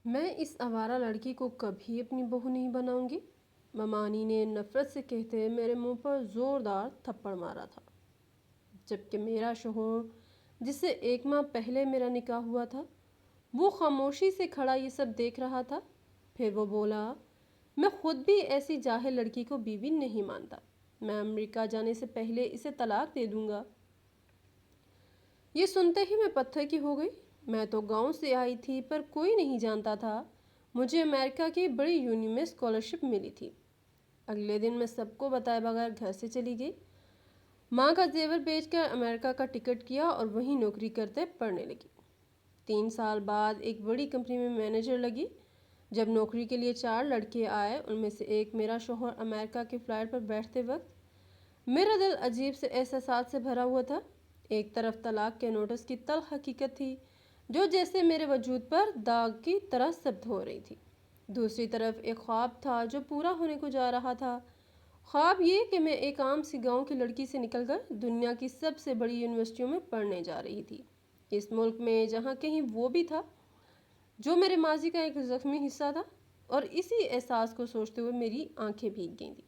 میں اس آوارہ لڑکی کو کبھی اپنی بہو نہیں بناؤں گی، ممانی نے نفرت سے کہتے میرے منہ پر زوردار تھپڑ مارا تھا، جبکہ میرا شوہر جس سے 1 ماہ پہلے میرا نکاح ہوا تھا وہ خاموشی سے کھڑا یہ سب دیکھ رہا تھا۔ پھر وہ بولا، میں خود بھی ایسی جاہل لڑکی کو بیوی نہیں مانتا، میں امریکہ جانے سے پہلے اسے طلاق دے دوں گا۔ یہ سنتے ہی میں پتھر کی ہو گئی۔ میں تو گاؤں سے آئی تھی پر کوئی نہیں جانتا تھا مجھے امریکہ کی بڑی یونی میں اسکالرشپ ملی تھی۔ اگلے دن میں سب کو بتائے بغیر گھر سے چلی گئی، ماں کا زیور بیچ کر امریکہ کا ٹکٹ کیا اور وہیں نوکری کرتے پڑھنے لگی۔ 3 سال بعد ایک بڑی کمپنی میں مینیجر لگی۔ جب نوکری کے لیے 4 لڑکے آئے، ان میں سے ایک میرا شوہر امریکہ کے فلائٹ پر بیٹھتے وقت میرا دل عجیب سے احساسات سے بھرا ہوا تھا۔ ایک طرف طلاق کے نوٹس کی تلخ حقیقت تھی جو جیسے میرے وجود پر داغ کی طرح ثبت ہو رہی تھی، دوسری طرف ایک خواب تھا جو پورا ہونے کو جا رہا تھا۔ خواب یہ کہ میں ایک عام سی گاؤں کی لڑکی سے نکل کر دنیا کی سب سے بڑی یونیورسٹیوں میں پڑھنے جا رہی تھی، اس ملک میں جہاں کہیں وہ بھی تھا جو میرے ماضی کا ایک زخمی حصہ تھا، اور اسی احساس کو سوچتے ہوئے میری آنکھیں بھیگ گئی تھیں۔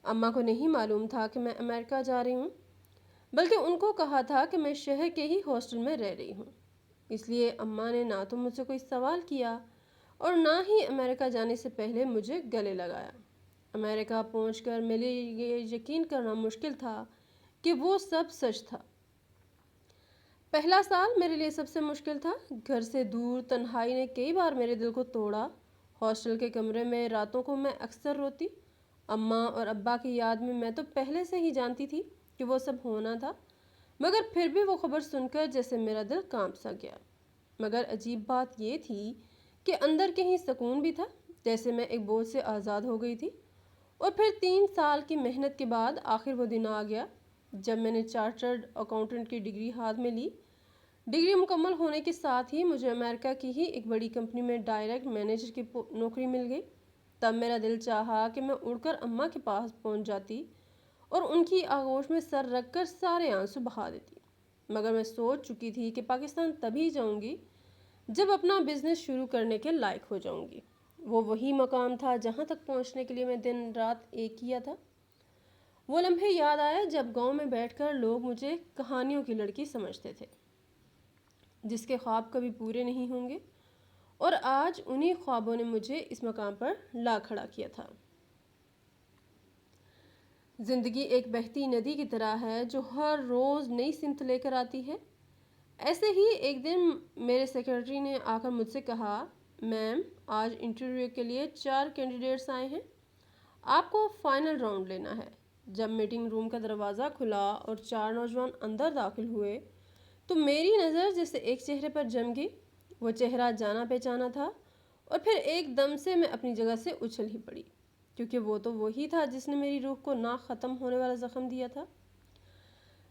اماں کو نہیں معلوم تھا کہ میں امریکہ جا رہی ہوں، بلکہ ان کو کہا تھا کہ میں شہر کے ہی ہاسٹل میں رہ رہی ہوں۔ اس لیے اماں نے نہ تو مجھ سے کوئی سوال کیا اور نہ ہی امریکہ جانے سے پہلے مجھے گلے لگایا۔ امریکہ پہنچ کر میرے لیے یہ یقین کرنا مشکل تھا کہ وہ سب سچ تھا۔ پہلا سال میرے لیے سب سے مشکل تھا۔ گھر سے دور تنہائی نے کئی بار میرے دل کو توڑا۔ ہاسٹل کے کمرے میں راتوں کو میں اکثر روتی۔ اماں اور ابا کی یاد میں تو پہلے سے ہی جانتی تھی کہ وہ سب ہونا تھا، مگر پھر بھی وہ خبر سن کر جیسے میرا دل کانپ سا گیا۔ مگر عجیب بات یہ تھی کہ اندر کہیں سکون بھی تھا، جیسے میں ایک بوجھ سے آزاد ہو گئی تھی۔ اور پھر 3 سال کی محنت کے بعد آخر وہ دن آ گیا جب میں نے چارٹرڈ اکاؤنٹنٹ کی ڈگری ہاتھ میں لی۔ ڈگری مکمل ہونے کے ساتھ ہی مجھے امریکہ کی ہی ایک بڑی کمپنی میں ڈائریکٹ مینیجر کی نوکری مل گئی۔ تب میرا دل چاہا کہ میں اڑ کر اماں کے پاس پہنچ جاتی اور ان کی آغوش میں سر رکھ کر سارے آنسو بہا دیتی، مگر میں سوچ چکی تھی کہ پاکستان تبھی جاؤں گی جب اپنا بزنس شروع کرنے کے لائق ہو جاؤں گی۔ وہ وہی مقام تھا جہاں تک پہنچنے کے لیے میں دن رات ایک کیا تھا۔ وہ لمحے یاد آئے جب گاؤں میں بیٹھ کر لوگ مجھے کہانیوں کی لڑکی سمجھتے تھے جس کے خواب کبھی پورے نہیں ہوں گے، اور آج انہی خوابوں نے مجھے اس مقام پر لا کھڑا کیا تھا۔ زندگی ایک بہتی ندی کی طرح ہے جو ہر روز نئی سمت لے کر آتی ہے۔ ایسے ہی ایک دن میرے سیکرٹری نے آ کر مجھ سے کہا، میم آج انٹرویو کے لیے 4 کینڈیڈیٹس آئے ہیں، آپ کو فائنل راؤنڈ لینا ہے۔ جب میٹنگ روم کا دروازہ کھلا اور 4 نوجوان اندر داخل ہوئے تو میری نظر جیسے ایک چہرے پر جم گئی۔ وہ چہرہ جانا پہچانا تھا، اور پھر ایک دم سے میں اپنی جگہ سے اچھل ہی پڑی، کیونکہ وہ تو وہی تھا جس نے میری روح کو نہ ختم ہونے والا زخم دیا تھا۔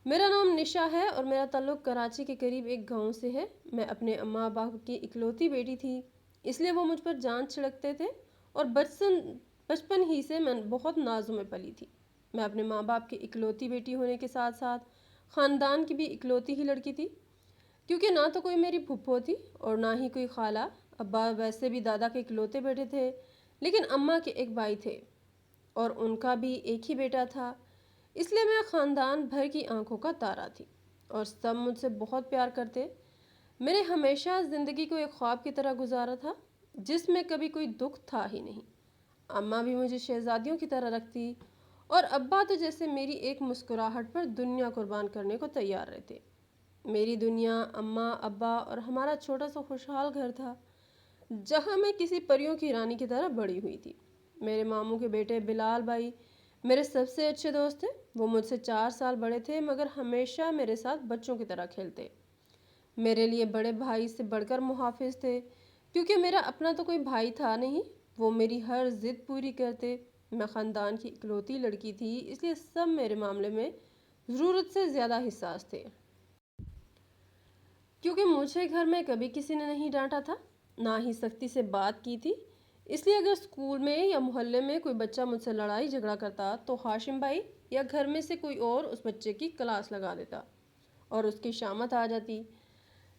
میرا نام نشا ہے اور میرا تعلق کراچی کے قریب ایک گاؤں سے ہے۔ میں اپنے اماں باپ کی اکلوتی بیٹی تھی، اس لیے وہ مجھ پر جان چھڑکتے تھے، اور بچپن ہی سے میں بہت نازوں میں پلی تھی۔ میں اپنے ماں باپ کی اکلوتی بیٹی ہونے کے ساتھ ساتھ خاندان کی بھی اکلوتی ہی لڑکی تھی، کیونکہ نہ تو کوئی میری پھپھو تھی اور نہ ہی کوئی خالہ۔ ابا ویسے بھی دادا کے اکلوتے بیٹے تھے، لیکن اماں کے ایک بھائی تھے اور ان کا بھی ایک ہی بیٹا تھا، اس لیے میں خاندان بھر کی آنکھوں کا تارا تھی اور سب مجھ سے بہت پیار کرتے۔ میں نے ہمیشہ زندگی کو ایک خواب کی طرح گزارا تھا جس میں کبھی کوئی دکھ تھا ہی نہیں۔ اماں بھی مجھے شہزادیوں کی طرح رکھتی اور ابا تو جیسے میری ایک مسکراہٹ پر دنیا قربان کرنے کو تیار رہتے۔ میری دنیا اماں ابا اور ہمارا چھوٹا سا خوشحال گھر تھا جہاں میں کسی پریوں کی رانی کی طرح بڑی ہوئی تھی۔ میرے ماموں کے بیٹے بلال بھائی میرے سب سے اچھے دوست تھے۔ وہ مجھ سے 4 سال بڑے تھے، مگر ہمیشہ میرے ساتھ بچوں کی طرح کھیلتے۔ میرے لیے بڑے بھائی سے بڑھ کر محافظ تھے، کیونکہ میرا اپنا تو کوئی بھائی تھا نہیں۔ وہ میری ہر ضد پوری کرتے۔ میں خاندان کی اکلوتی لڑکی تھی، اس لیے سب میرے معاملے میں ضرورت سے زیادہ حساس تھے۔ کیونکہ مجھے گھر میں کبھی کسی نے نہیں ڈانٹا تھا، نہ ہی سختی سے بات کی تھی، اس لیے اگر اسکول میں یا محلے میں کوئی بچہ مجھ سے لڑائی جھگڑا کرتا تو ہاشم بھائی یا گھر میں سے کوئی اور اس بچے کی کلاس لگا دیتا اور اس کی شامت آ جاتی۔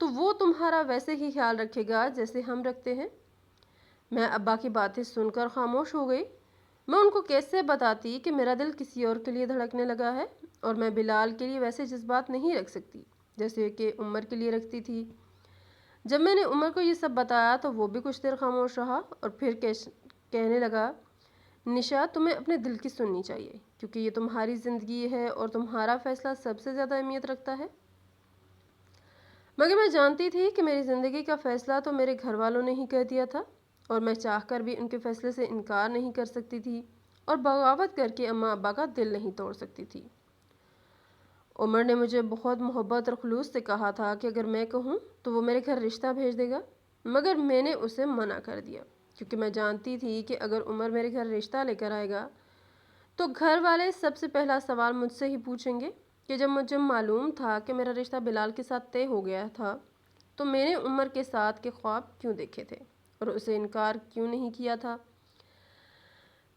تو وہ تمہارا ویسے ہی خیال رکھے گا جیسے ہم رکھتے ہیں۔ میں ابا کی باتیں سن کر خاموش ہو گئی۔ میں ان کو کیسے بتاتی کہ میرا دل کسی اور کے لیے دھڑکنے لگا ہے، اور میں بلال کے لیے ویسے جذبات نہیں رکھ سکتی جیسے کہ عمر کے لیے رکھتی تھی۔ جب میں نے عمر کو یہ سب بتایا تو وہ بھی کچھ دیر خاموش رہا اور پھر کہنے لگا، نشا، تمہیں اپنے دل کی سننی چاہیے، کیونکہ یہ تمہاری زندگی ہے اور تمہارا فیصلہ سب سے زیادہ اہمیت رکھتا ہے۔ مگر میں جانتی تھی کہ میری زندگی کا فیصلہ تو میرے گھر والوں نے ہی کر دیا تھا، اور میں چاہ کر بھی ان کے فیصلے سے انکار نہیں کر سکتی تھی، اور بغاوت کر کے اماں ابا کا دل نہیں توڑ سکتی تھی۔ عمر نے مجھے بہت محبت اور خلوص سے کہا تھا کہ اگر میں کہوں تو وہ میرے گھر رشتہ بھیج دے گا، مگر میں نے اسے منع کر دیا، کیونکہ میں جانتی تھی کہ اگر عمر میرے گھر رشتہ لے کر آئے گا تو گھر والے سب سے پہلا سوال مجھ سے ہی پوچھیں گے کہ جب مجھے معلوم تھا کہ میرا رشتہ بلال کے ساتھ طے ہو گیا تھا تو میں نے عمر کے ساتھ کے خواب کیوں دیکھے تھے اور اسے انکار کیوں نہیں کیا تھا۔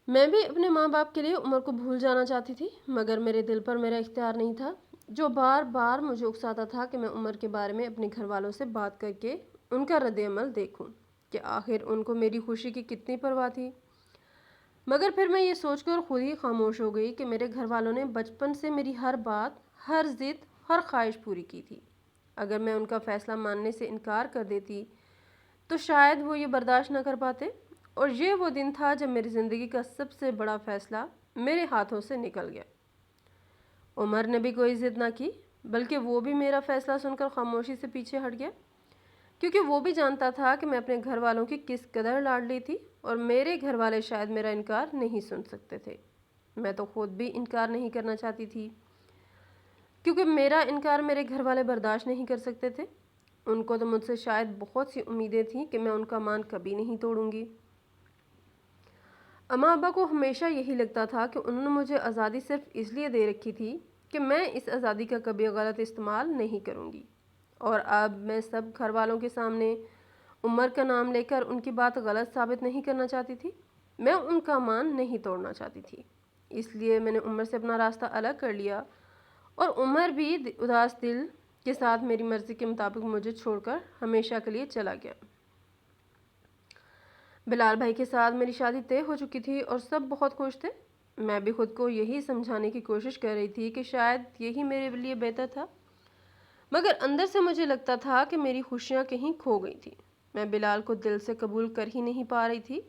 میں بھی اپنے ماں باپ کے لیے عمر کو بھول جانا چاہتی تھی، مگر میرے دل پر میرا اختیار نہیں تھا، جو بار بار مجھے اکساتا تھا کہ میں عمر کے بارے میں اپنے گھر والوں سے بات کر کے ان کا رد عمل دیکھوں کہ آخر ان کو میری خوشی کی کتنی پرواہ تھی۔ مگر پھر میں یہ سوچ کر خود ہی خاموش ہو گئی کہ میرے گھر والوں نے بچپن سے میری ہر بات، ہر ضد، ہر خواہش پوری کی تھی۔ اگر میں ان کا فیصلہ ماننے سے انکار کر دیتی تو شاید وہ یہ برداشت نہ کر پاتے، اور یہ وہ دن تھا جب میری زندگی کا سب سے بڑا فیصلہ میرے ہاتھوں سے نکل گیا۔ عمر نے بھی کوئی ضد نہ کی، بلکہ وہ بھی میرا فیصلہ سن کر خاموشی سے پیچھے ہٹ گیا، کیونکہ وہ بھی جانتا تھا کہ میں اپنے گھر والوں کی کس قدر لاڈلی تھی، اور میرے گھر والے شاید میرا انکار نہیں سن سکتے تھے۔ میں تو خود بھی انکار نہیں کرنا چاہتی تھی، کیونکہ میرا انکار میرے گھر والے برداشت نہیں کر سکتے تھے۔ ان کو تو مجھ سے شاید بہت سی امیدیں تھیں کہ میں ان کا مان کبھی نہیں توڑوں گی۔ اماں ابا کو ہمیشہ یہی لگتا تھا کہ انہوں نے مجھے آزادی صرف اس لیے دے رکھی تھی کہ میں اس آزادی کا کبھی غلط استعمال نہیں کروں گی، اور اب میں سب گھر والوں کے سامنے عمر کا نام لے کر ان کی بات غلط ثابت نہیں کرنا چاہتی تھی۔ میں ان کا مان نہیں توڑنا چاہتی تھی، اس لیے میں نے عمر سے اپنا راستہ الگ کر لیا، اور عمر بھی اداس دل کے ساتھ میری مرضی کے مطابق مجھے چھوڑ کر ہمیشہ کے لیے چلا گیا۔ بلال بھائی کے ساتھ میری شادی طے ہو چکی تھی اور سب بہت خوش تھے۔ میں بھی خود کو یہی سمجھانے کی کوشش کر رہی تھی کہ شاید یہی میرے لیے بہتر تھا، مگر اندر سے مجھے لگتا تھا کہ میری خوشیاں کہیں کھو گئی تھیں۔ میں بلال کو دل سے قبول کر ہی نہیں پا رہی تھی۔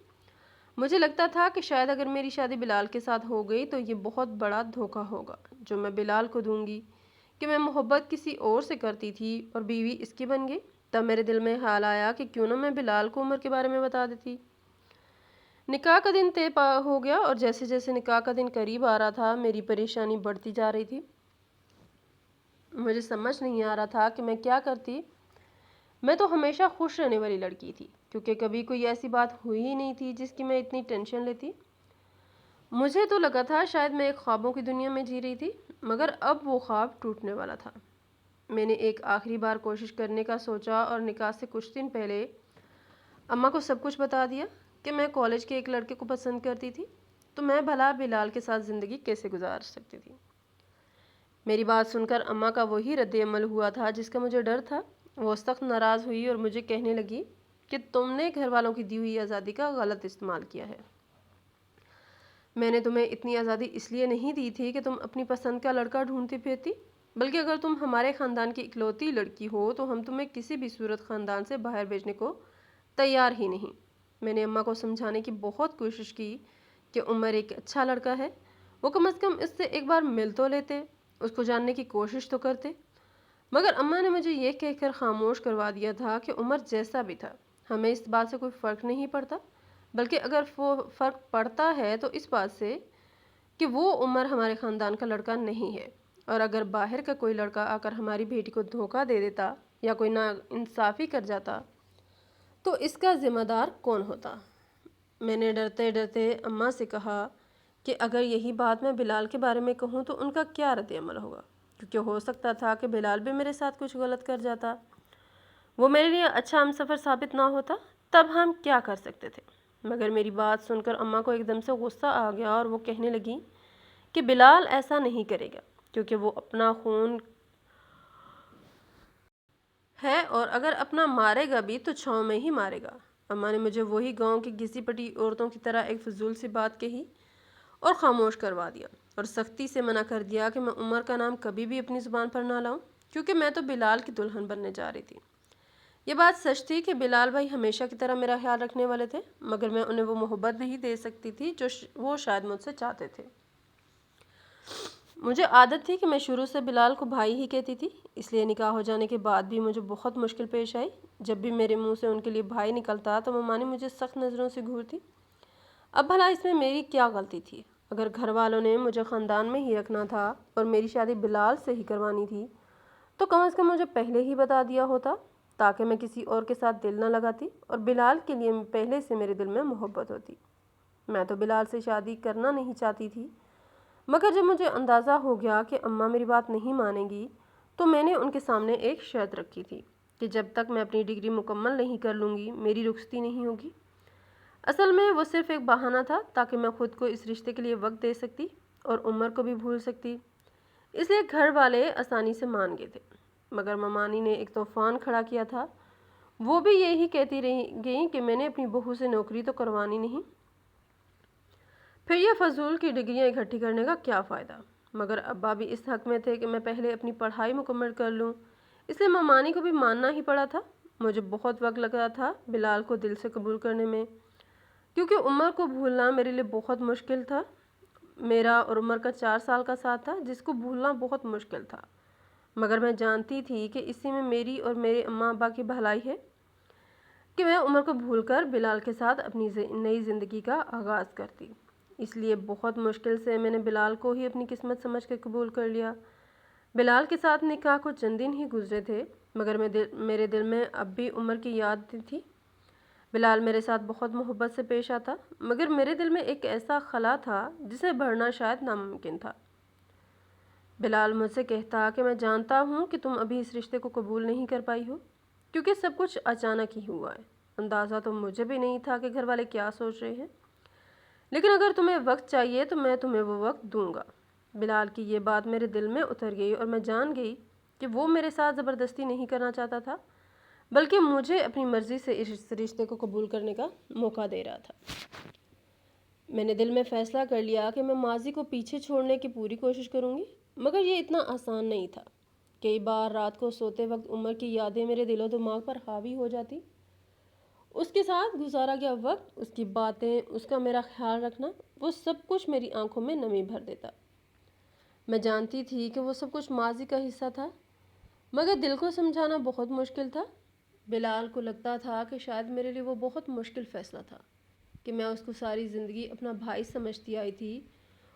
مجھے لگتا تھا کہ شاید اگر میری شادی بلال کے ساتھ ہو گئی تو یہ بہت بڑا دھوکہ ہوگا جو میں بلال کو دوں گی کہ میں محبت کسی اور سے کرتی تھی اور بیوی اس کی بن گئی۔ تب میرے دل میں خیال آیا کہ کیوں نہ میں بلال کو عمر کے بارے میں بتا دیتی۔ نکاح کا دن طے ہو گیا، اور جیسے جیسے نکاح کا دن قریب آ رہا تھا میری پریشانی بڑھتی جا رہی تھی۔ مجھے سمجھ نہیں آ رہا تھا کہ میں کیا کرتی۔ میں تو ہمیشہ خوش رہنے والی لڑکی تھی، کیونکہ کبھی کوئی ایسی بات ہوئی ہی نہیں تھی جس کی میں اتنی ٹینشن لیتی۔ مجھے تو لگا تھا شاید میں ایک خوابوں کی دنیا میں جی رہی تھی، مگر اب وہ خواب ٹوٹنے والا تھا۔ میں نے ایک آخری بار کوشش کرنے کا سوچا اور نکاح سے کچھ دن پہلے اماں کو سب کچھ بتا دیا کہ میں کالج کے ایک لڑکے کو پسند کرتی تھی، تو میں بھلا بلال کے ساتھ زندگی کیسے گزار سکتی تھی۔ میری بات سن کر اماں کا وہی رد عمل ہوا تھا جس کا مجھے ڈر تھا۔ وہ سخت ناراض ہوئی اور مجھے کہنے لگی کہ تم نے گھر والوں کی دی ہوئی آزادی کا غلط استعمال کیا ہے۔ میں نے تمہیں اتنی آزادی اس لیے نہیں دی تھی کہ تم اپنی پسند کا لڑکا ڈھونڈتی پھرتی، بلکہ اگر تم ہمارے خاندان کی اکلوتی لڑکی ہو تو ہم تمہیں کسی بھی صورت خاندان سے باہر بھیجنے کو تیار ہی نہیں۔ میں نے اماں کو سمجھانے کی بہت کوشش کی کہ عمر ایک اچھا لڑکا ہے، وہ کم از کم اس سے ایک بار مل تو لیتے، اس کو جاننے کی کوشش تو کرتے، مگر اماں نے مجھے یہ کہہ کر خاموش کروا دیا تھا کہ عمر جیسا بھی تھا ہمیں اس بات سے کوئی فرق نہیں پڑتا، بلکہ اگر فرق پڑتا ہے تو اس بات سے کہ وہ عمر ہمارے خاندان کا لڑکا نہیں ہے، اور اگر باہر کا کوئی لڑکا آ کر ہماری بیٹی کو دھوکہ دے دیتا یا کوئی ناانصافی کر جاتا تو اس کا ذمہ دار کون ہوتا۔ میں نے ڈرتے ڈرتے اماں سے کہا کہ اگر یہی بات میں بلال کے بارے میں کہوں تو ان کا کیا رد عمل ہوگا، کیونکہ ہو سکتا تھا کہ بلال بھی میرے ساتھ کچھ غلط کر جاتا، وہ میرے لیے اچھا ہمسفر ثابت نہ ہوتا، تب ہم کیا کر سکتے تھے۔ مگر میری بات سن کر اماں کو ایک دم سے غصہ آ گیا اور وہ کہنے لگی کہ بلال ایسا نہیں کرے گا، کیونکہ وہ اپنا خون ہے اور اگر اپنا مارے گا بھی تو چھاؤں میں ہی مارے گا۔ اماں نے مجھے وہی گاؤں کی گھسی پٹی عورتوں کی طرح ایک فضول سی بات کہی اور خاموش کروا دیا اور سختی سے منع کر دیا کہ میں عمر کا نام کبھی بھی اپنی زبان پر نہ لاؤں، کیونکہ میں تو بلال کی دلہن بننے جا رہی تھی۔ یہ بات سچ تھی کہ بلال بھائی ہمیشہ کی طرح میرا خیال رکھنے والے تھے، مگر میں انہیں وہ محبت نہیں دے سکتی تھی جو وہ شاید مجھ سے چاہتے تھے۔ مجھے عادت تھی کہ میں شروع سے بلال کو بھائی ہی کہتی تھی، اس لیے نکاح ہو جانے کے بعد بھی مجھے بہت مشکل پیش آئی۔ جب بھی میرے منہ سے ان کے لیے بھائی نکلتا تو ممانی مجھے سخت نظروں سے گھورتی۔ اب بھلا اس میں میری کیا غلطی تھی؟ اگر گھر والوں نے مجھے خاندان میں ہی رکھنا تھا اور میری شادی بلال سے ہی کروانی تھی تو کم از کم مجھے پہلے ہی بتا دیا ہوتا، تاکہ میں کسی اور کے ساتھ دل نہ لگاتی اور بلال کے لیے پہلے سے میرے دل میں محبت ہوتی۔ میں تو بلال سے شادی کرنا نہیں چاہتی تھی، مگر جب مجھے اندازہ ہو گیا کہ اماں میری بات نہیں مانیں گی تو میں نے ان کے سامنے ایک شرط رکھی تھی کہ جب تک میں اپنی ڈگری مکمل نہیں کر لوں گی میری رخصتی نہیں ہوگی۔ اصل میں وہ صرف ایک بہانہ تھا تاکہ میں خود کو اس رشتے کے لیے وقت دے سکتی اور عمر کو بھی بھول سکتی، اس لیے گھر والے آسانی سے مان گئے تھے۔ مگر ممانی نے ایک طوفان کھڑا کیا تھا، وہ بھی یہی کہتی رہ گئیں کہ میں نے اپنی بہو سے نوکری تو کروانی نہیں، پھر یہ فضول کی ڈگریاں اکٹھی کرنے کا کیا فائدہ۔ مگر ابا بھی اس حق میں تھے کہ میں پہلے اپنی پڑھائی مکمل کر لوں، اس لیے ممانی کو بھی ماننا ہی پڑا تھا۔ مجھے بہت وقت لگا تھا بلال کو دل سے قبول کرنے میں، کیونکہ عمر کو بھولنا میرے لیے بہت مشکل تھا۔ میرا اور عمر کا 4 سال کا ساتھ تھا جس کو بھولنا بہت مشکل تھا، مگر میں جانتی تھی کہ اسی میں میری اور میرے اماں ابا کی بھلائی ہے کہ میں عمر کو بھول کر بلال کے ساتھ اپنی نئی زندگی کا آغاز کرتی۔ اس لیے بہت مشکل سے میں نے بلال کو ہی اپنی قسمت سمجھ کے قبول کر لیا۔ بلال کے ساتھ نکاح کو چند دن ہی گزرے تھے، مگر میرے دل میں اب بھی عمر کی یاد تھی۔ بلال میرے ساتھ بہت محبت سے پیش آتا، مگر میرے دل میں ایک ایسا خلا تھا جسے بھرنا شاید ناممکن تھا۔ بلال مجھ سے کہتا کہ میں جانتا ہوں کہ تم ابھی اس رشتے کو قبول نہیں کر پائی ہو، کیونکہ سب کچھ اچانک ہی ہوا ہے۔ اندازہ تو مجھے بھی نہیں تھا کہ گھر والے کیا سوچ رہے ہیں، لیکن اگر تمہیں وقت چاہیے تو میں تمہیں وہ وقت دوں گا۔ بلال کی یہ بات میرے دل میں اتر گئی اور میں جان گئی کہ وہ میرے ساتھ زبردستی نہیں کرنا چاہتا تھا، بلکہ مجھے اپنی مرضی سے اس رشتے کو قبول کرنے کا موقع دے رہا تھا۔ میں نے دل میں فیصلہ کر لیا کہ میں ماضی کو پیچھے چھوڑنے کی پوری کوشش کروں گی، مگر یہ اتنا آسان نہیں تھا۔ کئی بار رات کو سوتے وقت عمر کی یادیں میرے دل و دماغ پر حاوی ہو جاتی۔ اس کے ساتھ گزارا گیا وقت، اس کی باتیں، اس کا میرا خیال رکھنا، وہ سب کچھ میری آنکھوں میں نمی بھر دیتا۔ میں جانتی تھی کہ وہ سب کچھ ماضی کا حصہ تھا، مگر دل کو سمجھانا بہت مشکل تھا۔ بلال کو لگتا تھا کہ شاید میرے لیے وہ بہت مشکل فیصلہ تھا کہ میں اس کو ساری زندگی اپنا بھائی سمجھتی آئی تھی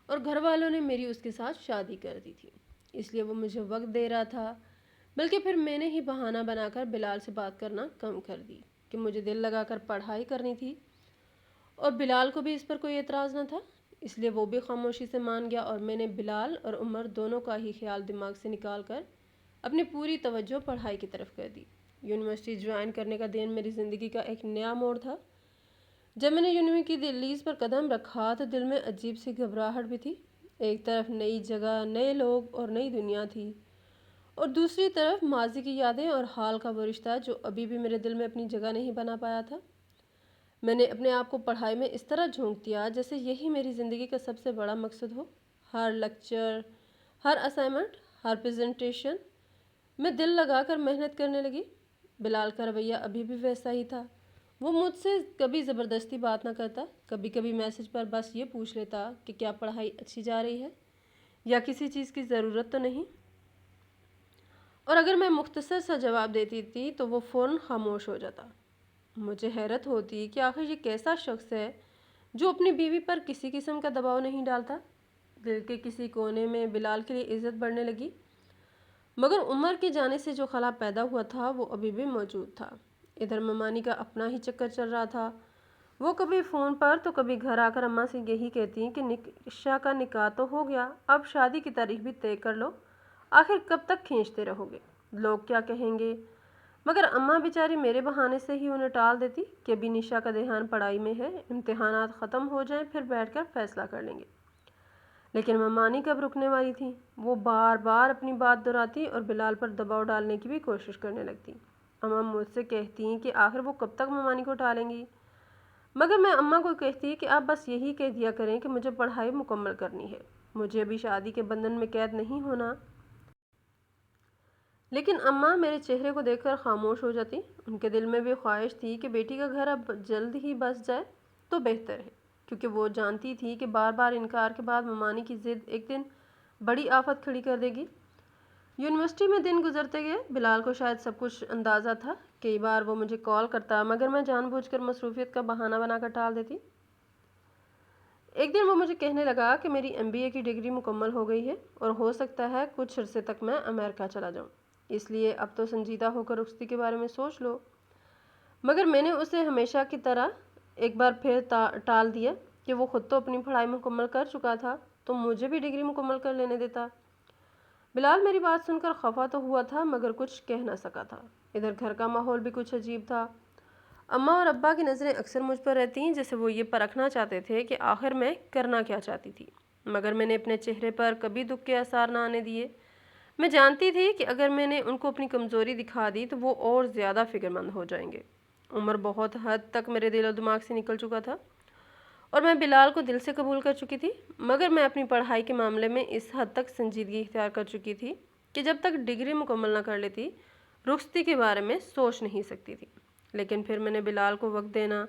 اور گھر والوں نے میری اس کے ساتھ شادی کر دی تھی، اس لیے وہ مجھے وقت دے رہا تھا۔ بلکہ پھر میں نے ہی بہانہ بنا کر بلال سے بات کرنا کم کر دی کہ مجھے دل لگا کر پڑھائی کرنی تھی، اور بلال کو بھی اس پر کوئی اعتراض نہ تھا، اس لیے وہ بھی خاموشی سے مان گیا اور میں نے بلال اور عمر دونوں کا ہی خیال دماغ سے نکال کر اپنی پوری توجہ پڑھائی کی طرف کر دی۔ یونیورسٹی جوائن کرنے کا دن میری زندگی کا ایک نیا موڑ تھا۔ جب میں نے یونیورسٹی کی دہلیز پر قدم رکھا تو دل میں عجیب سی گھبراہٹ بھی تھی۔ ایک طرف نئی جگہ، نئے لوگ اور نئی دنیا تھی، اور دوسری طرف ماضی کی یادیں اور حال کا وہ رشتہ جو ابھی بھی میرے دل میں اپنی جگہ نہیں بنا پایا تھا۔ میں نے اپنے آپ کو پڑھائی میں اس طرح جھونک دیا جیسے یہی میری زندگی کا سب سے بڑا مقصد ہو۔ ہر لیکچر، ہر اسائنمنٹ، ہر پریزنٹیشن میں دل لگا کر محنت کرنے لگی۔ بلال کا رویہ ابھی بھی ویسا ہی تھا، وہ مجھ سے کبھی زبردستی بات نہ کرتا، کبھی کبھی میسج پر بس یہ پوچھ لیتا کہ کیا پڑھائی اچھی جا رہی ہے یا کسی چیز کی ضرورت تو نہیں، اور اگر میں مختصر سا جواب دیتی تھی تو وہ فوراً خاموش ہو جاتا۔ مجھے حیرت ہوتی کہ آخر یہ کیسا شخص ہے جو اپنی بیوی پر کسی قسم کا دباؤ نہیں ڈالتا۔ دل کے کسی کونے میں بلال کے لیے عزت بڑھنے لگی، مگر عمر کی جانے سے جو خلا پیدا ہوا تھا وہ ابھی بھی موجود تھا۔ ادھر ممانی کا اپنا ہی چکر چل رہا تھا، وہ کبھی فون پر تو کبھی گھر آ کر اماں سے یہی کہتی کہ نشا کا نکاح تو ہو گیا، اب شادی کی تاریخ بھی طے کر لو، آخر کب تک کھینچتے رہو گے، لوگ کیا کہیں گے۔ مگر اماں بیچاری میرے بہانے سے ہی انہیں ٹال دیتی کہ ابھی نشا کا دھیان پڑھائی میں ہے، امتحانات ختم ہو جائیں پھر بیٹھ کر فیصلہ کر لیں گے۔ لیکن ممانی کب رکنے والی تھی، وہ بار بار اپنی بات دہراتی اور بلال پر دباؤ ڈالنے کی بھی کوشش کرنے لگتی۔ اماں مجھ سے کہتی کہ آخر وہ کب تک ممانی کو ٹالیں گی، مگر میں اماں کو کہتی کہ آپ بس یہی کہہ دیا کریں کہ مجھے پڑھائی مکمل کرنی ہے، مجھے ابھی شادی کے بندھن میں قید نہیں ہونا۔ لیکن اماں میرے چہرے کو دیکھ کر خاموش ہو جاتی۔ ان کے دل میں بھی خواہش تھی کہ بیٹی کا گھر اب جلد ہی بس جائے تو بہتر ہے، کیونکہ وہ جانتی تھی کہ بار بار انکار کے بعد ممانی کی ضد ایک دن بڑی آفت کھڑی کر دے گی۔ یونیورسٹی میں دن گزرتے گئے، بلال کو شاید سب کچھ اندازہ تھا۔ کئی بار وہ مجھے کال کرتا، مگر میں جان بوجھ کر مصروفیت کا بہانہ بنا کر ٹال دیتی۔ ایک دن وہ مجھے کہنے لگا کہ میری MBA کی ڈگری مکمل ہو گئی ہے اور ہو سکتا ہے کچھ عرصے تک میں امریکہ چلا جاؤں، اس لیے اب تو سنجیدہ ہو کر رخصتی کے بارے میں سوچ لو۔ مگر میں نے اسے ہمیشہ کی طرح ایک بار پھر ٹال دیا کہ وہ خود تو اپنی پڑھائی مکمل کر چکا تھا تو مجھے بھی ڈگری مکمل کر لینے دیتا۔ بلال میری بات سن کر خفا تو ہوا تھا مگر کچھ کہہ نہ سکا تھا۔ ادھر گھر کا ماحول بھی کچھ عجیب تھا۔ اماں اور ابا کی نظریں اکثر مجھ پر رہتی جیسے وہ یہ پرکھنا چاہتے تھے کہ آخر میں کرنا کیا چاہتی تھی، مگر میں نے اپنے چہرے پر کبھی دکھ کے آثار نہ آنے دیے۔ میں جانتی تھی کہ اگر میں نے ان کو اپنی کمزوری دکھا دی تو وہ اور زیادہ فکر مند ہو جائیں گے۔ عمر بہت حد تک میرے دل و دماغ سے نکل چکا تھا اور میں بلال کو دل سے قبول کر چکی تھی، مگر میں اپنی پڑھائی کے معاملے میں اس حد تک سنجیدگی اختیار کر چکی تھی کہ جب تک ڈگری مکمل نہ کر لیتی رخصتی کے بارے میں سوچ نہیں سکتی تھی۔ لیکن پھر میں نے بلال کو وقت دینا،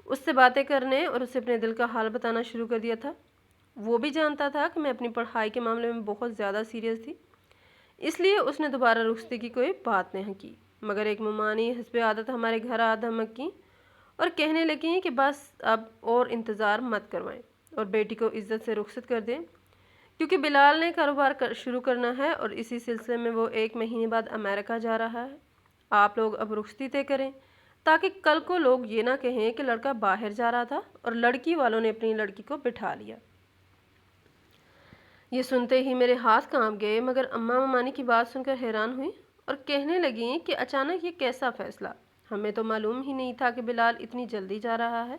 اس سے باتیں کرنے اور اسے اپنے دل کا حال بتانا شروع کر دیا تھا۔ وہ بھی جانتا تھا کہ میں اپنی پڑھائی کے معاملے میں بہت زیادہ سیریس تھی، اس لیے اس نے دوبارہ رخصتی کی کوئی بات نہیں کی، مگر ایک ممانی حسب عادت ہمارے گھر آ دھمک کی اور کہنے لگیں کہ بس اب اور انتظار مت کروائیں اور بیٹی کو عزت سے رخصت کر دیں، کیونکہ بلال نے کاروبار شروع کرنا ہے اور اسی سلسلے میں وہ 1 مہینے بعد امریکہ جا رہا ہے۔ آپ لوگ اب رخصتی طے کریں تاکہ کل کو لوگ یہ نہ کہیں کہ لڑکا باہر جا رہا تھا اور لڑکی والوں نے اپنی لڑکی کو بٹھا لیا۔ یہ سنتے ہی میرے ہاتھ کانپ گئے، مگر اماں ممانی کی بات سن کر حیران ہوئی اور کہنے لگیں کہ اچانک یہ کیسا فیصلہ، ہمیں تو معلوم ہی نہیں تھا کہ بلال اتنی جلدی جا رہا ہے۔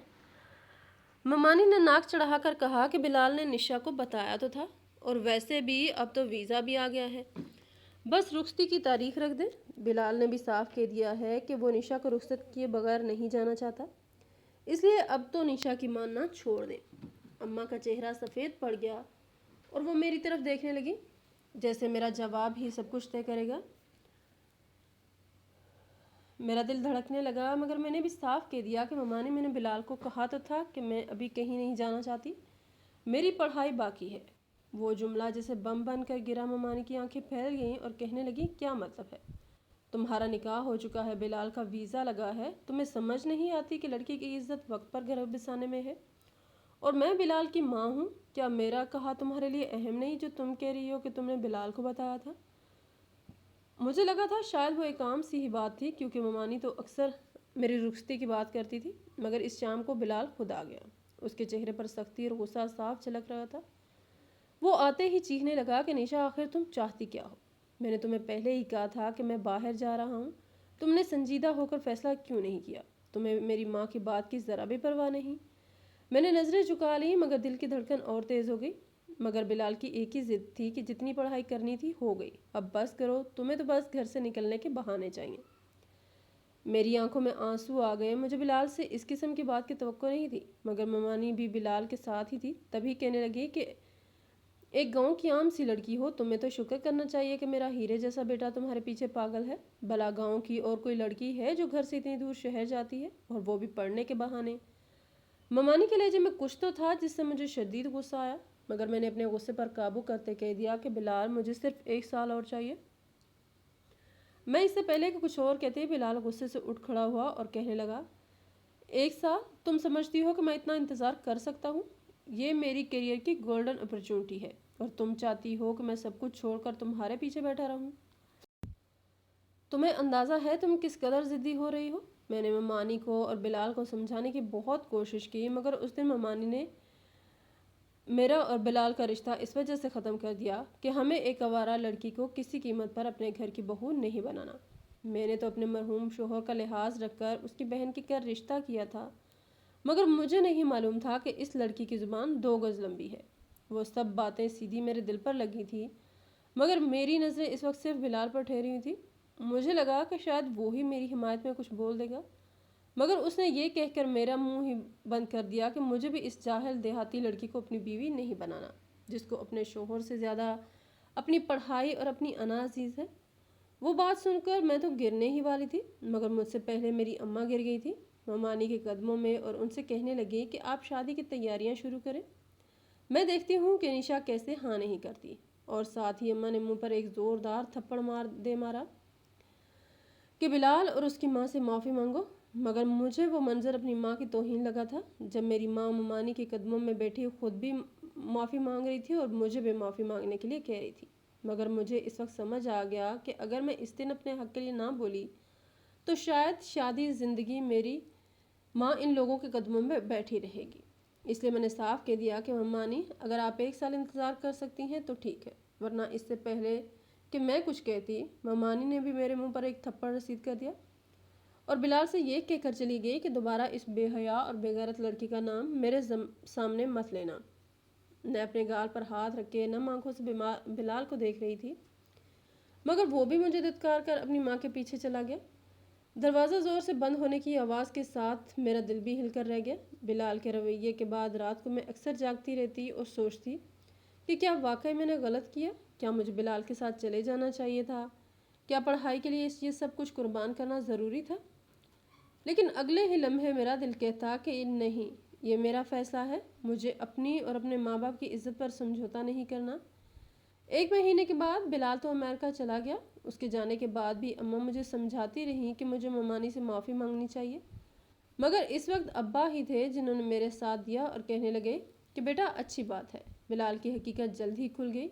ممانی نے ناک چڑھا کر کہا کہ بلال نے نشا کو بتایا تو تھا اور ویسے بھی اب تو ویزا بھی آ گیا ہے، بس رخصتی کی تاریخ رکھ دیں۔ بلال نے بھی صاف کہہ دیا ہے کہ وہ نشا کو رخصت کیے بغیر نہیں جانا چاہتا، اس لیے اب تو نشا کی ماننا چھوڑ دیں۔ اماں کا چہرہ سفید پڑ گیا اور وہ میری طرف دیکھنے لگی جیسے میرا جواب ہی سب کچھ طے کرے گا۔ میرا دل دھڑکنے لگا، مگر میں نے بھی صاف کہہ دیا کہ ممانی میں نے بلال کو کہا تو تھا کہ میں ابھی کہیں نہیں جانا چاہتی، میری پڑھائی باقی ہے۔ وہ جملہ جیسے بم بن کر گرا۔ ممانی کی آنکھیں پھیل گئیں اور کہنے لگی کیا مطلب ہے؟ تمہارا نکاح ہو چکا ہے، بلال کا ویزا لگا ہے، تمہیں سمجھ نہیں آتی کہ لڑکی کی عزت وقت پر گھر بسانے میں ہے؟ اور میں بلال کی ماں ہوں، کیا میرا کہا تمہارے لیے اہم نہیں جو تم کہہ رہی ہو کہ تم نے بلال کو بتایا تھا؟ مجھے لگا تھا شاید وہ ایک عام سی ہی بات تھی، کیونکہ ممانی تو اکثر میری رخصتی کی بات کرتی تھی، مگر اس شام کو بلال خود آ گیا۔ اس کے چہرے پر سختی اور غصہ صاف جھلک رہا تھا۔ وہ آتے ہی چیخنے لگا کہ نشا آخر تم چاہتی کیا ہو؟ میں نے تمہیں پہلے ہی کہا تھا کہ میں باہر جا رہا ہوں، تم نے سنجیدہ ہو کر فیصلہ کیوں نہیں کیا؟ تمہیں میری ماں کی بات کی ذرا بھی پرواہ نہیں؟ میں نے نظریں جھکا لیں مگر دل کی دھڑکن اور تیز ہو گئی۔ مگر بلال کی ایک ہی ضد تھی کہ جتنی پڑھائی کرنی تھی ہو گئی، اب بس کرو، تمہیں تو بس گھر سے نکلنے کے بہانے چاہیے۔ میری آنکھوں میں آنسو آ گئے۔ مجھے بلال سے اس قسم کی بات کی توقع نہیں تھی، مگر ممانی بھی بلال کے ساتھ ہی تھی، تبھی کہنے لگی کہ ایک گاؤں کی عام سی لڑکی ہو، تمہیں تو شکر کرنا چاہیے کہ میرا ہیرے جیسا بیٹا تمہارے پیچھے پاگل ہے۔ بھلا گاؤں کی اور کوئی لڑکی ہے جو گھر سے اتنی دور شہر جاتی ہے، اور وہ بھی پڑھنے کے بہانے؟ ممانی کے لہجے میں کچھ تو تھا جس سے مجھے شدید غصہ آیا، مگر میں نے اپنے غصے پر قابو کرتے کہہ دیا کہ بلال مجھے صرف 1 سال اور چاہیے۔ میں اس سے پہلے کہ کچھ اور کہتے بلال غصے سے اٹھ کھڑا ہوا اور کہنے لگا 1 سال؟ تم سمجھتی ہو کہ میں اتنا انتظار کر سکتا ہوں؟ یہ میری کیریئر کی گولڈن اپرچونٹی ہے اور تم چاہتی ہو کہ میں سب کچھ چھوڑ کر تمہارے پیچھے بیٹھا رہوں؟ تمہیں اندازہ ہے تم کس قدر ضدی ہو رہی ہو؟ میں نے ممانی کو اور بلال کو سمجھانے کی بہت کوشش کی، مگر اس دن ممانی نے میرا اور بلال کا رشتہ اس وجہ سے ختم کر دیا کہ ہمیں ایک آوارہ لڑکی کو کسی قیمت پر اپنے گھر کی بہو نہیں بنانا۔ میں نے تو اپنے مرحوم شوہر کا لحاظ رکھ کر اس کی بہن کے گھر رشتہ کیا تھا، مگر مجھے نہیں معلوم تھا کہ اس لڑکی کی زبان 2 گز لمبی ہے۔ وہ سب باتیں سیدھی میرے دل پر لگی تھی، مگر میری نظریں اس وقت صرف بلال پر ٹھہری ہوئی تھی۔ مجھے لگا کہ شاید وہی میری حمایت میں کچھ بول دے گا، مگر اس نے یہ کہہ کر میرا منہ ہی بند کر دیا کہ مجھے بھی اس جاہل دیہاتی لڑکی کو اپنی بیوی نہیں بنانا، جس کو اپنے شوہر سے زیادہ اپنی پڑھائی اور اپنی انا عزیز ہے۔ وہ بات سن کر میں تو گرنے ہی والی تھی، مگر مجھ سے پہلے میری اماں گر گئی تھی ممانی کے قدموں میں اور ان سے کہنے لگی کہ آپ شادی کی تیاریاں شروع کریں، میں دیکھتی ہوں کہ نشا کیسے ہاں نہیں کرتی۔ اور ساتھ ہی اماں نے منہ پر ایک زوردار تھپڑ مارا کہ بلال اور اس کی ماں سے معافی مانگو۔ مگر مجھے وہ منظر اپنی ماں کی توہین لگا تھا، جب میری ماں ممانی کے قدموں میں بیٹھی خود بھی معافی مانگ رہی تھی اور مجھے بھی معافی مانگنے کے لیے کہہ رہی تھی۔ مگر مجھے اس وقت سمجھ آ گیا کہ اگر میں اس دن اپنے حق کے لیے نہ بولی تو شاید شادی زندگی میری ماں ان لوگوں کے قدموں میں بیٹھی رہے گی۔ اس لیے میں نے صاف کہہ دیا کہ ممانی، اگر آپ 1 سال انتظار کر سکتی ہیں تو ٹھیک ہے، ورنہ اس سے پہلے کہ میں کچھ کہتی ممانی نے بھی میرے منہ پر ایک تھپڑ رسید کر دیا اور بلال سے یہ کہہ کر چلی گئی کہ دوبارہ اس بے حیا اور بے غیرت لڑکی کا نام میرے سامنے مت لینا۔ میں اپنے گال پر ہاتھ رکھ کے نم آنکھوں سے بلال کو دیکھ رہی تھی، مگر وہ بھی مجھے دھتکار کر اپنی ماں کے پیچھے چلا گیا۔ دروازہ زور سے بند ہونے کی آواز کے ساتھ میرا دل بھی ہل کر رہ گیا۔ بلال کے رویے کے بعد رات کو میں اکثر جاگتی رہتی اور سوچتی کہ کیا واقعی میں نے غلط کیا؟ کیا مجھے بلال کے ساتھ چلے جانا چاہیے تھا؟ کیا پڑھائی کے لیے یہ سب کچھ قربان کرنا ضروری تھا؟ لیکن اگلے ہی لمحے میرا دل کہتا کہ نہیں، یہ میرا فیصلہ ہے، مجھے اپنی اور اپنے ماں باپ کی عزت پر سمجھوتا نہیں کرنا۔ 1 مہینے کے بعد بلال تو امریکہ چلا گیا۔ اس کے جانے کے بعد بھی اماں مجھے سمجھاتی رہیں کہ مجھے ممانی سے معافی مانگنی چاہیے، مگر اس وقت ابا ہی تھے جنہوں نے میرے ساتھ دیا اور کہنے لگے کہ بیٹا اچھی بات ہے، بلال کی حقیقت جلد ہی کھل گئی۔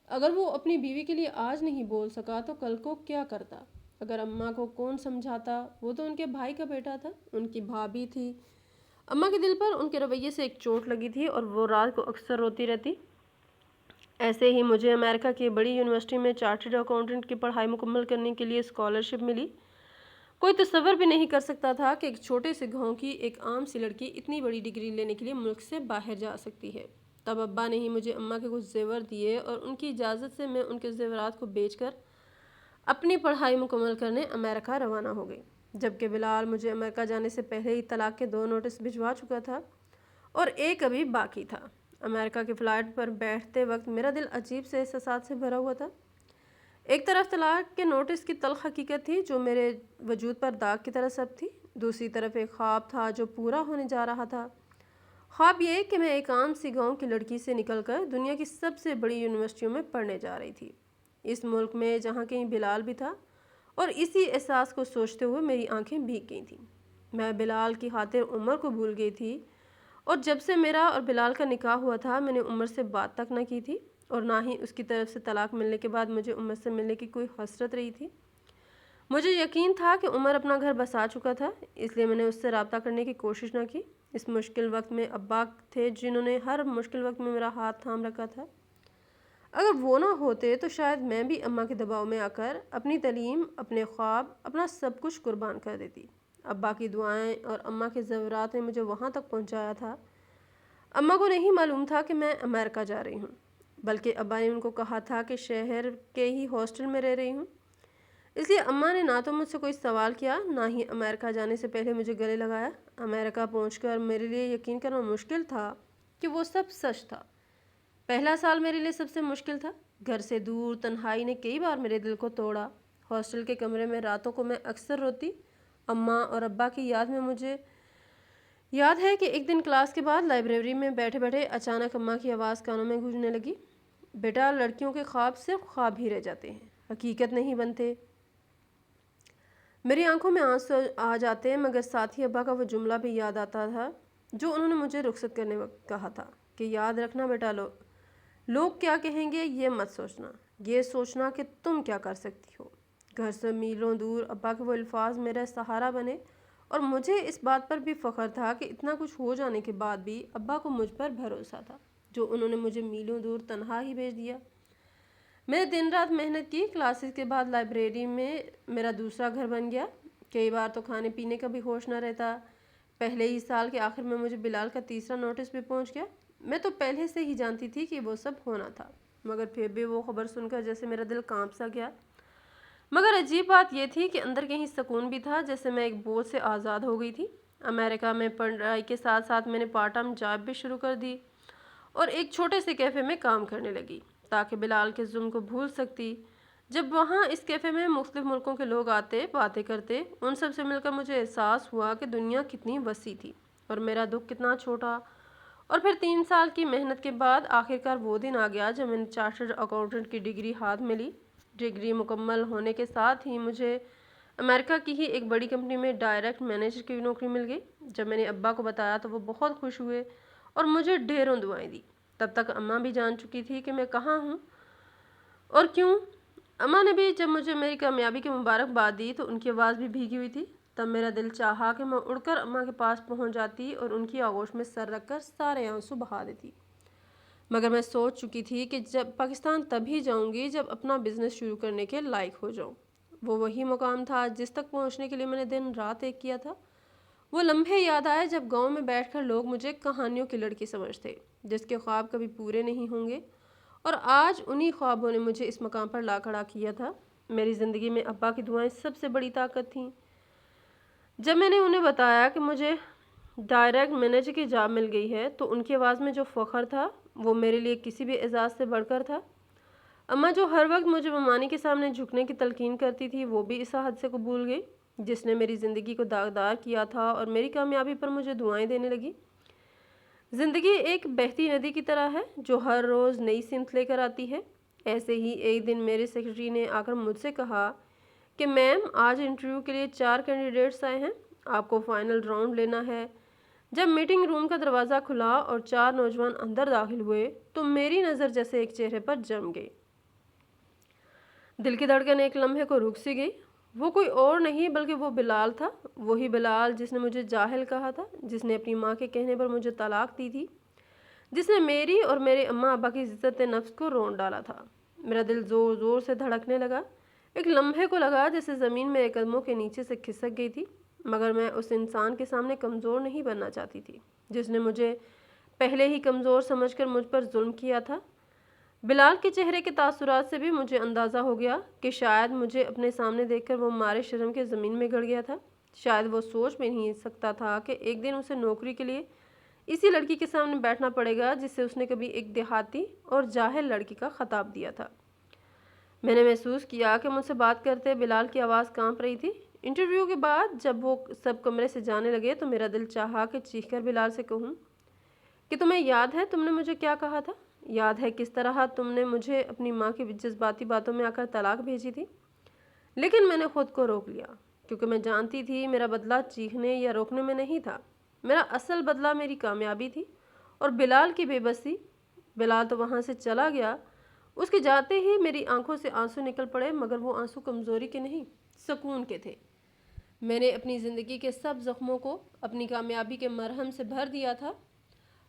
اگر وہ اپنی بیوی کے لیے آج نہیں بول سکا تو کل کو کیا کرتا؟ اگر اماں کو کون سمجھاتا؟ وہ تو ان کے بھائی کا بیٹا تھا، ان کی بھابھی تھی۔ اماں کے دل پر ان کے رویے سے ایک چوٹ لگی تھی اور وہ رات کو اکثر روتی رہتی۔ ایسے ہی مجھے امریکہ کی بڑی یونیورسٹی میں چارٹرڈ اکاؤنٹنٹ کی پڑھائی مکمل کرنے کے لیے اسکالرشپ ملی۔ کوئی تصور بھی نہیں کر سکتا تھا کہ ایک چھوٹے سے گاؤں کی ایک عام سی لڑکی اتنی بڑی ڈگری لینے کے لیے ملک سے باہر جا سکتی ہے۔ تب ابا نے ہی مجھے اماں کے کچھ زیور دیے اور ان کی اجازت سے میں ان کے زیورات کو بیچ کر اپنی پڑھائی مکمل کرنے امریکہ روانہ ہو گئی، جبکہ بلال مجھے امریکہ جانے سے پہلے ہی طلاق کے 2 نوٹس بھجوا چکا تھا اور ایک ابھی باقی تھا۔ امریکہ کی فلائٹ پر بیٹھتے وقت میرا دل عجیب سے احساسات سے بھرا ہوا تھا۔ ایک طرف طلاق کے نوٹس کی تلخ حقیقت تھی جو میرے وجود پر داغ کی طرح سب تھی، دوسری طرف ایک خواب تھا جو پورا ہونے جا رہا تھا۔ خواب یہ کہ میں ایک عام سی گاؤں کی لڑکی سے نکل کر دنیا کی سب سے بڑی یونیورسٹیوں میں پڑھنے جا رہی تھی، اس ملک میں جہاں کہیں بلال بھی تھا، اور اسی احساس کو سوچتے ہوئے میری آنکھیں بھیگ گئی تھیں۔ میں بلال کی خاطر عمر کو بھول گئی تھی، اور جب سے میرا اور بلال کا نکاح ہوا تھا میں نے عمر سے بات تک نہ کی تھی، اور نہ ہی اس کی طرف سے طلاق ملنے کے بعد مجھے عمر سے ملنے کی کوئی حسرت رہی تھی۔ مجھے یقین تھا کہ عمر اپنا گھر بسا چکا تھا، اس لیے میں نے اس سے رابطہ کرنے کی کوشش نہ کی۔ اس مشکل وقت میں ابا تھے جنہوں نے ہر مشکل وقت میں میرا ہاتھ تھام رکھا تھا۔ اگر وہ نہ ہوتے تو شاید میں بھی اماں کے دباؤ میں آ کر اپنی تعلیم، اپنے خواب، اپنا سب کچھ قربان کر دیتی۔ ابا کی دعائیں اور اماں کے زیورات نے مجھے وہاں تک پہنچایا تھا۔ اماں کو نہیں معلوم تھا کہ میں امریکہ جا رہی ہوں، بلکہ ابا نے ان کو کہا تھا کہ شہر کے ہی ہاسٹل میں رہ رہی ہوں۔ اس لیے اماں نے نہ تو مجھ سے کوئی سوال کیا، نہ ہی امریکہ جانے سے پہلے مجھے گلے لگایا۔ امریکہ پہنچ کر میرے لیے یقین کرنا مشکل تھا کہ وہ سب سچ تھا۔ پہلا سال میرے لیے سب سے مشکل تھا۔ گھر سے دور تنہائی نے کئی بار میرے دل کو توڑا۔ ہاسٹل کے کمرے میں راتوں کو میں اکثر روتی، اماں اور ابا کی یاد میں۔ مجھے یاد ہے کہ ایک دن کلاس کے بعد لائبریری میں بیٹھے بیٹھے اچانک اماں کی آواز کانوں میں گونجنے لگی، بیٹا لڑکیوں کے خواب صرف خواب ہی رہ جاتے ہیں، حقیقت نہیں بنتے۔ میری آنکھوں میں آنسو آ جاتے، مگر ساتھ ہی ابا کا وہ جملہ بھی یاد آتا تھا جو انہوں نے مجھے رخصت کرنے وقت کہا تھا کہ یاد رکھنا بیٹا، لوگ کیا کہیں گے یہ مت سوچنا، یہ سوچنا کہ تم کیا کر سکتی ہو۔ گھر سے میلوں دور ابا کے وہ الفاظ میرا سہارا بنے، اور مجھے اس بات پر بھی فخر تھا کہ اتنا کچھ ہو جانے کے بعد بھی ابا کو مجھ پر بھروسہ تھا، جو انہوں نے مجھے میلوں دور تنہا ہی بھیج دیا۔ میں نے دن رات محنت کی، کلاسز کے بعد لائبریری میں میرا دوسرا گھر بن گیا۔ کئی بار تو کھانے پینے کا بھی ہوش نہ رہتا۔ پہلے ہی سال کے آخر میں مجھے بلال کا تیسرا نوٹس بھی پہنچ گیا۔ میں تو پہلے سے ہی جانتی تھی کہ وہ سب ہونا تھا، مگر پھر بھی وہ خبر سن کر جیسے میرا دل کانپ سا گیا۔ مگر عجیب بات یہ تھی کہ اندر کہیں سکون بھی تھا، جیسے میں ایک بوجھ سے آزاد ہو گئی تھی۔ امریکہ میں پڑھائی کے ساتھ ساتھ میں نے پارٹ ٹائم جاب بھی شروع کر دی اور ایک چھوٹے سے کیفے میں کام کرنے لگی تاکہ بلال کے ظلم کو بھول سکتی۔ جب وہاں اس کیفے میں مختلف ملکوں کے لوگ آتے، باتیں کرتے، ان سب سے مل کر مجھے احساس ہوا کہ دنیا کتنی وسیع تھی اور میرا دکھ کتنا چھوٹا۔ اور پھر 3 سال کی محنت کے بعد آخرکار وہ دن آ گیا جب میں نے چارٹرڈ اکاؤنٹنٹ کی ڈگری ہاتھ میں لی۔ ڈگری مکمل ہونے کے ساتھ ہی مجھے امریکہ کی ہی ایک بڑی کمپنی میں ڈائریکٹ مینیجر کی نوکری مل گئی۔ جب میں نے ابا کو بتایا تو وہ بہت خوش ہوئے اور مجھے ڈھیروں دعائیں دی۔ تب تک اماں بھی جان چکی تھی کہ میں کہاں ہوں اور کیوں۔ اماں نے بھی جب مجھے میری کامیابی کی مبارکباد دی تو ان کی آواز بھی بھیگی ہوئی تھی۔ تب میرا دل چاہا کہ میں اڑ کر اماں کے پاس پہنچ جاتی اور ان کی آغوش میں سر رکھ کر سارے آنسو بہا دیتی۔ مگر میں سوچ چکی تھی کہ جب پاکستان تبھی جاؤں گی جب اپنا بزنس شروع کرنے کے لائق ہو جاؤں۔ وہ وہی مقام تھا جس تک پہنچنے کے لیے میں نے دن رات ایک کیا تھا۔ وہ لمحے یاد آئے جب گاؤں میں بیٹھ کر لوگ مجھے کہانیوں کی لڑکی سمجھتے، جس کے خواب کبھی پورے نہیں ہوں گے، اور آج انہی خوابوں نے مجھے اس مقام پر لا کھڑا کیا تھا۔ میری زندگی میں ابا کی دعائیں سب سے بڑی طاقت تھیں۔ جب میں نے انہیں بتایا کہ مجھے ڈائریکٹ مینیجر کی جاب مل گئی ہے تو ان کی آواز میں جو فخر تھا وہ میرے لیے کسی بھی اعزاز سے بڑھ کر تھا۔ اماں جو ہر وقت مجھے ممانی کے سامنے جھکنے کی تلقین کرتی تھی، وہ بھی اس حد سے قبول گئی جس نے میری زندگی کو داغدار کیا تھا اور میری کامیابی پر مجھے دعائیں دینے لگی۔ زندگی ایک بہتی ندی کی طرح ہے جو ہر روز نئی سمت لے کر آتی ہے۔ ایسے ہی ایک دن میرے سیکرٹری نے آ کر مجھ سے کہا کہ میم، آج انٹرویو کے لیے 4 کینڈیڈیٹس آئے ہیں، آپ کو فائنل راؤنڈ لینا ہے۔ جب میٹنگ روم کا دروازہ کھلا اور 4 نوجوان اندر داخل ہوئے تو میری نظر جیسے ایک چہرے پر جم گئی۔ دل کی دھڑکن ایک لمحے کو رک سی گئی۔ وہ کوئی اور نہیں بلکہ وہ بلال تھا، وہی بلال جس نے مجھے جاہل کہا تھا، جس نے اپنی ماں کے کہنے پر مجھے طلاق دی تھی، جس نے میری اور میرے اماں ابا کی عزت نفس کو رون ڈالا تھا۔ میرا دل زور زور سے دھڑکنے لگا۔ ایک لمحے کو لگا جیسے زمین میرے قدموں کے نیچے سے کھسک گئی تھی، مگر میں اس انسان کے سامنے کمزور نہیں بننا چاہتی تھی جس نے مجھے پہلے ہی کمزور سمجھ کر مجھ پر ظلم کیا تھا۔ بلال کے چہرے کے تاثرات سے بھی مجھے اندازہ ہو گیا کہ شاید مجھے اپنے سامنے دیکھ کر وہ مارے شرم کے زمین میں گڑ گیا تھا۔ شاید وہ سوچ بھی نہیں سکتا تھا کہ ایک دن اسے نوکری کے لیے اسی لڑکی کے سامنے بیٹھنا پڑے گا جس سے اس نے کبھی ایک دیہاتی اور جاہل لڑکی کا خطاب دیا تھا۔ میں نے محسوس کیا کہ مجھ سے بات کرتے بلال کی آواز کانپ رہی تھی۔ انٹرویو کے بعد جب وہ سب کمرے سے جانے لگے تو میرا دل چاہا کہ چیخ کر بلال سے کہوں کہ تمہیں یاد ہے تم نے مجھے کیا کہا تھا؟ یاد ہے کس طرح تم نے مجھے اپنی ماں کی جذباتی باتوں میں آ کر طلاق بھیجی تھی؟ لیکن میں نے خود کو روک لیا کیونکہ میں جانتی تھی میرا بدلہ چیخنے یا روکنے میں نہیں تھا۔ میرا اصل بدلہ میری کامیابی تھی اور بلال کی بے بسی۔ بلال تو وہاں سے چلا گیا، اس کے جاتے ہی میری آنکھوں سے آنسو نکل پڑے، مگر وہ آنسو کمزوری کے نہیں، سکون کے تھے۔ میں نے اپنی زندگی کے سب زخموں کو اپنی کامیابی کے مرہم سے بھر دیا تھا۔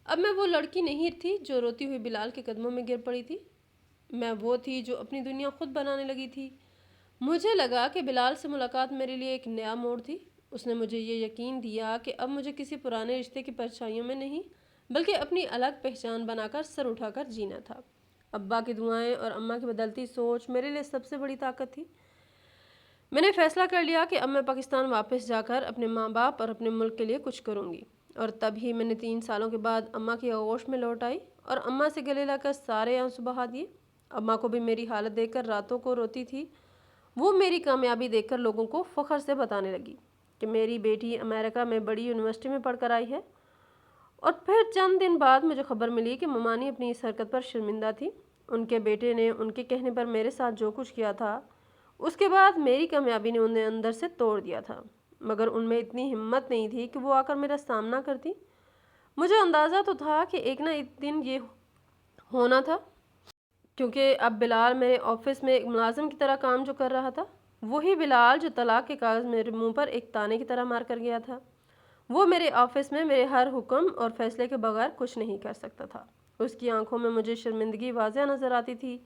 اب میں وہ لڑکی نہیں تھی جو روتی ہوئی بلال کے قدموں میں گر پڑی تھی، میں وہ تھی جو اپنی دنیا خود بنانے لگی تھی۔ مجھے لگا کہ بلال سے ملاقات میرے لیے ایک نیا موڑ تھی۔ اس نے مجھے یہ یقین دیا کہ اب مجھے کسی پرانے رشتے کی پرچھائیوں میں نہیں بلکہ اپنی الگ پہچان بنا کر سر اٹھا کر جینا تھا۔ ابا کی دعائیں اور اماں کی بدلتی سوچ میرے لیے سب سے بڑی طاقت تھی۔ میں نے فیصلہ کر لیا کہ اب میں پاکستان واپس جا کر اپنے ماں باپ اور اپنے ملک کے لیے کچھ کروں گی، اور تب ہی میں نے 3 سالوں کے بعد اماں کی آغوش میں لوٹ آئی اور اماں سے گلے لگ کر سارے آنسو بہا دیے۔ اماں کو بھی میری حالت دیکھ کر راتوں کو روتی تھی۔ وہ میری کامیابی دیکھ کر لوگوں کو فخر سے بتانے لگی کہ میری بیٹی امریکہ میں بڑی یونیورسٹی میں پڑھ کر آئی ہے۔ اور پھر چند دن بعد مجھے خبر ملی کہ ممانی اپنی اس حرکت پر شرمندہ تھی۔ ان کے بیٹے نے ان کے کہنے پر میرے ساتھ جو کچھ کیا تھا اس کے بعد میری کامیابی نے انہیں اندر سے توڑ دیا تھا، مگر ان میں اتنی ہمت نہیں تھی کہ وہ آ کر میرا سامنا کرتی۔ مجھے اندازہ تو تھا کہ ایک نہ ایک دن یہ ہونا تھا، کیونکہ اب بلال میرے آفس میں ایک ملازم کی طرح کام جو کر رہا تھا، وہی بلال جو طلاق کے کاغذ میرے منہ پر ایک تانے کی طرح مار کر گیا تھا، وہ میرے آفس میں میرے ہر حکم اور فیصلے کے بغیر کچھ نہیں کر سکتا تھا۔ اس کی آنکھوں میں مجھے شرمندگی واضح نظر آتی تھی۔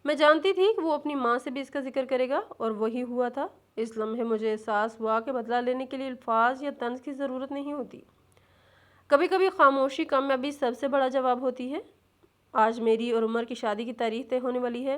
میں جانتی تھی کہ وہ اپنی ماں سے بھی اس کا ذکر کرے گا، اور وہی ہوا تھا۔ اس لمحے مجھے احساس ہوا کہ بدلہ لینے کے لیے الفاظ یا طنز کی ضرورت نہیں ہوتی، کبھی کبھی خاموشی کامیابی سب سے بڑا جواب ہوتی ہے۔ آج میری اور عمر کی شادی کی تاریخ طے ہونے والی ہے۔